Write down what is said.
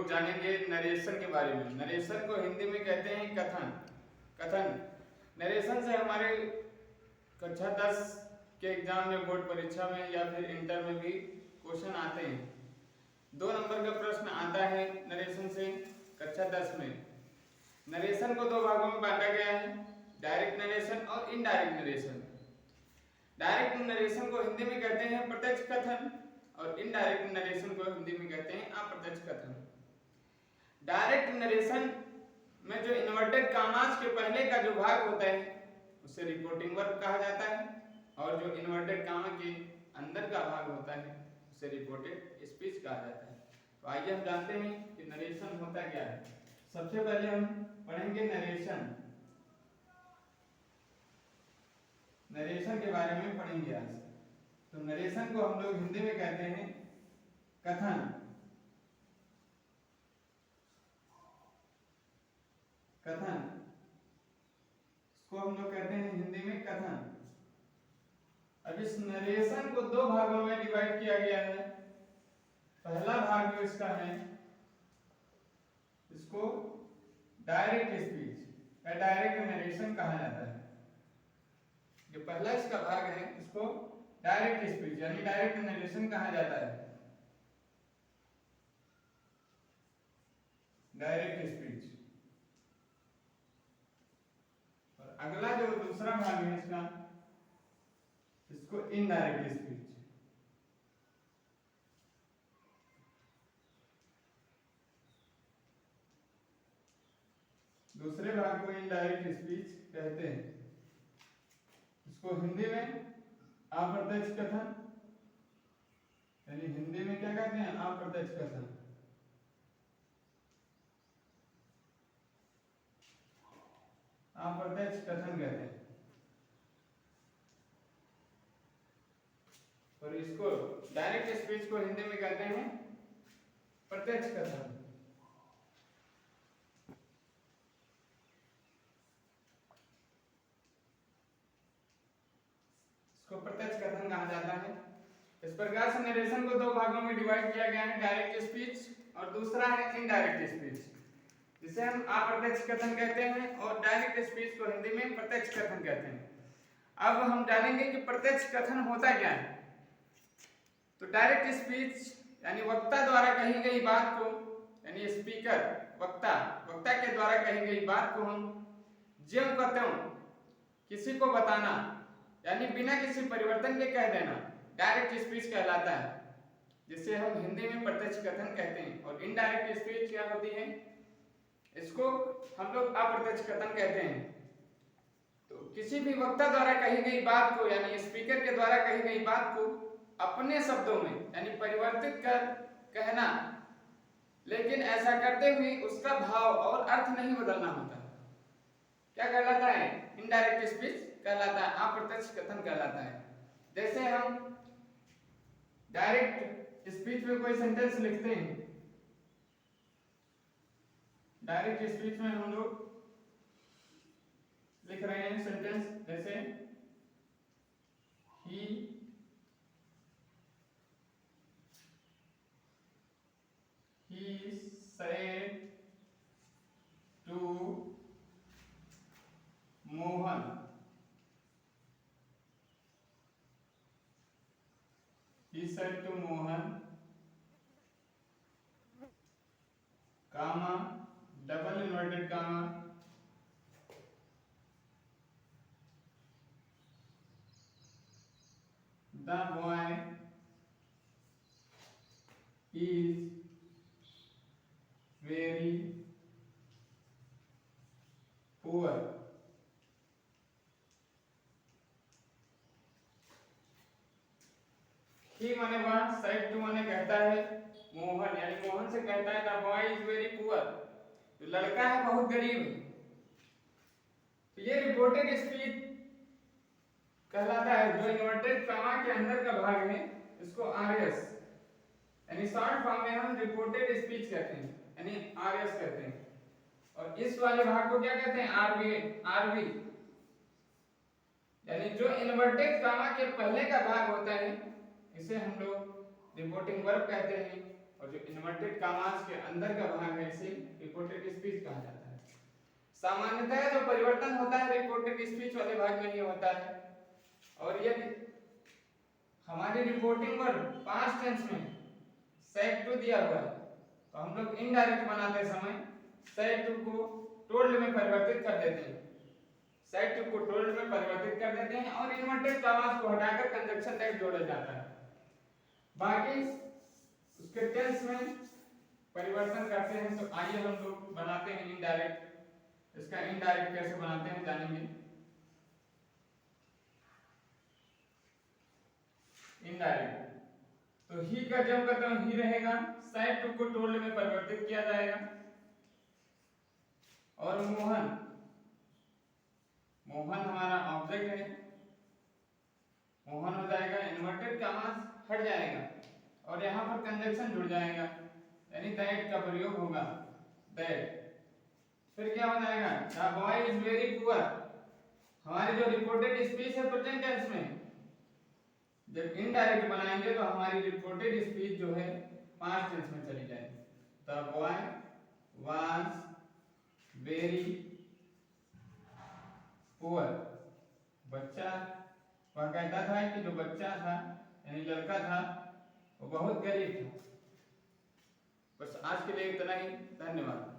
लोग जानेंगे नरेशन के बारे में। नरेशन को हिंदी में कहते हैं कथन। कथन नरेशन से हमारे कक्षा 10 के एग्जाम में, बोर्ड परीक्षा में या फिर इंटर में भी क्वेश्चन आते हैं। 2 नंबर का प्रश्न आता है नरेशन से कक्षा 10 में। नरेशन को 2 भागों में बांटा गया है, डायरेक्ट नरेशन और इनडायरेक्ट नरेशन। डायरेक्ट नरेशन को हिंदी में कहते हैं प्रत्यक्ष कथन और इनडायरेक्ट नरेशन को हिंदी में कहते हैं अप्रत्यक्ष कथन। डायरेक्ट नरेशन में जो इन्वर्टेड कॉमास के पहले का जो भाग होता है उसे रिपोर्टिंग वर्ब कहा जाता है, और जो इन्वर्टेड कॉमा के अंदर का भाग होता है उसे रिपोर्टेड स्पीच कहा जाता है। तो आइए हम जानते हैं कि नरेशन होता क्या है। सबसे पहले हम पढ़ेंगे नरेशन। नरेशन के बारे में पढ़ेंगे आज। तो नरेशन को हम लोग हिंदी में कहते हैं कथन। कथन इसको हम लोग कहते हैं हिंदी में कथन। अब इस नरेशन को 2 भागों में डिवाइड किया गया है। पहला भाग जो इसका है इसको डायरेक्ट स्पीच या डायरेक्ट नरेशन कहा जाता है। जो पहला इसका भाग है इसको डायरेक्ट स्पीच यानी डायरेक्ट नरेशन कहा जाता है। Direct speech. और अगला जो दूसरा भाग है इसका, इसको इनडायरेक्ट स्पीच। दूसरे भाग को इनडायरेक्ट स्पीच कहते हैं। इसको हिंदी में अप्रत्यक्ष कथन, यानी हिंदी में क्या कहते हैं अप्रत्यक्ष कथन। अप्रत्यक्ष कथन कहते हैं। और इसको डायरेक्ट स्पीच को हिंदी में कहते हैं प्रत्यक्ष कथन। इसको प्रत्यक्ष कथन कहा जाता है। इस प्रकार से नरेशन को 2 भागों में डिवाइड किया गया है, डायरेक्ट स्पीच और दूसरा है इनडायरेक्ट स्पीच, जिसे हम अप्रत्यक्ष कथन कहते हैं, और डायरेक्ट स्पीच को हिंदी में प्रत्यक्ष कथन कहते हैं। अब हम जानेंगे कि प्रत्यक्ष कथन होता क्या है। तो डायरेक्ट स्पीच यानी वक्ता द्वारा कही गई बात को, यानी स्पीकर वक्ता के द्वारा कही गई बात को हम ज्यों का त्यों किसी को बताना, यानी बिना किसी परिवर्तन के कह देना, डायरेक्ट स्पीच कहलाता है, जिसे हम हिंदी में प्रत्यक्ष कथन कहते हैं। और इनडायरेक्ट स्पीच क्या होती है, इसको हम लोग अप्रत्यक्ष कथन कहते हैं। तो किसी भी वक्ता द्वारा कही गई बात को, यानी स्पीकर के द्वारा कही गई बात को अपने शब्दों में यानी परिवर्तित कर कहना, लेकिन ऐसा करते हुए उसका भाव और अर्थ नहीं बदलना होता, क्या कहलाता है, इनडायरेक्ट स्पीच कहलाता है, अप्रत्यक्ष कथन कहलाता है। जैसे हम डायरेक्ट स्पीच में कोई सेंटेंस लिखते हैं, डायरेक्ट स्पीच में हम लोग लिख रहे हैं सेंटेंस, जैसे ही said to Mohan, he said to Mohan, comma, double inverted comma, the boy is very poor. ही माने वह, साइड टू माने कहता है, मोहन यानी मोहन से कहता है the boy is very poor, तो लड़का है बहुत गरीब। तो ये रिपोर्टेड स्पीच कहलाता है। जो इन्वर्टेड कॉमा के अंदर का भाग है इसको आरएस यानी शॉर्ट फॉर्म में हम रिपोर्टेड स्पीच कहते हैं, यानी आरएस कहते हैं। और इस वाले भाग को क्या कहते हैं, आरवी यानी जो इन्वर्टेड कॉमा के पहले का भाग होता है इसे हम लोग रिपोर्टिंग वर्ब कहते हैं, और जो इन्वर्टेड कामास के अंदर का भाग है इसे रिपोर्टेड स्पीच कहा जाता है। सामान्यतः जो परिवर्तन होता है रिपोर्टेड स्पीच वाले भाग में ही होता है। और यदि हमारी रिपोर्टिंग वर्ब पास्ट टेंस में सेड टू दिया हुआ है तो हम लोग इनडायरेक्ट बनाते समय सेड टू को टोल्ड में परिवर्तित कर देते हैं, सेड टू को टोल्ड में परिवर्तित कर देते हैं और इन्वर्टेड कामास को हटाकर कंजंक्शन दैट जोड़ा जाता है। बाकी उसके टेंस में परिवर्तन करते हैं तो आइए हम लोग बनाते हैं इनडायरेक्ट। इसका इनडायरेक्ट कैसे बनाते हैं जानेंगे। इनडायरेक्ट तो ही का जब करता हूं ही रहेगा, साइड टू को टोल्ड में परिवर्तित किया जाएगा और मोहन, मोहन हमारा ऑब्जेक्ट है, मोहन हो जाएगा, इन्वर्टेड कामास हट जाएगा और यहां पर कंजंक्शन जुड़ जाएगा यानी दैट का प्रयोग होगा, दैट। फिर क्या हो जाएगा, the boy is very poor. हमारी जो रिपोर्टेड स्पीच है प्रेजेंट टेंस में जब इनडायरेक्ट बनाएंगे तो हमारी रिपोर्टेड स्पीच जो है पास्ट टेंस में चली जाएगी। The boy was very poor, बच्चा वह कहता था कि जो बच्चा था यानी लड़का था वो बहुत गरीब था। बस आज के लिए इतना ही, धन्यवाद।